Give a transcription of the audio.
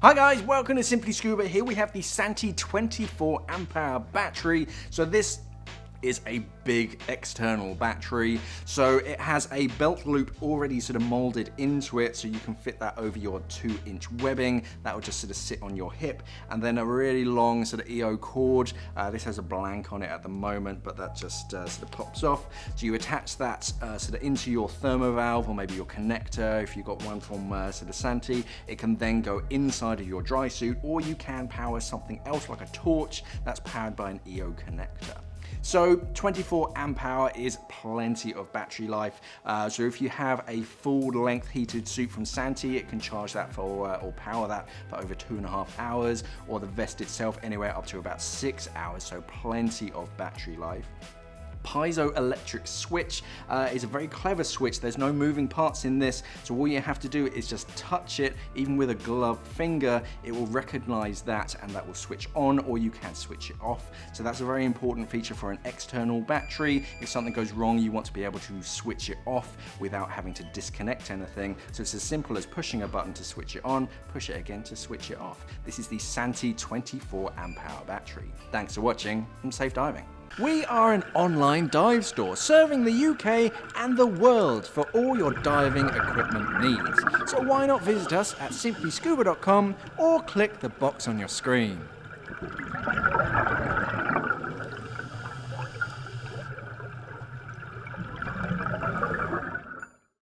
Hi guys, welcome to Simply Scuba. Here we have the Santi 24Ah battery. So this is a big external battery. So it has a belt loop already sort of molded into it, so you can fit that over your 2-inch webbing. That will just sort of sit on your hip, and then a really long sort of EO cord. This has a blank on it at the moment, but that just sort of pops off. So you attach that sort of into your thermo valve, or maybe your connector if you've got one from sort of Santi. It can then go inside of your dry suit, or you can power something else like a torch that's powered by an EO connector. So 24 amp hour is plenty of battery life. So if you have a full length heated suit from Santi, it can charge that for or power that for over 2.5 hours, or the vest itself anywhere up to about 6 hours. So plenty of battery life. Piezo-electric switch is a very clever switch. There's no moving parts in this, so all you have to do is just touch it. Even with a gloved finger, it will recognize that, and that will switch on, or you can switch it off. So that's a very important feature for an external battery. If something goes wrong, you want to be able to switch it off without having to disconnect anything. So it's as simple as pushing a button to switch it on, push it again to switch it off. This is the Santi 24 amp hour battery. Thanks for watching, and safe diving. We are an online dive store serving the UK and the world for all your diving equipment needs. So why not visit us at simplyscuba.com or click the box on your screen.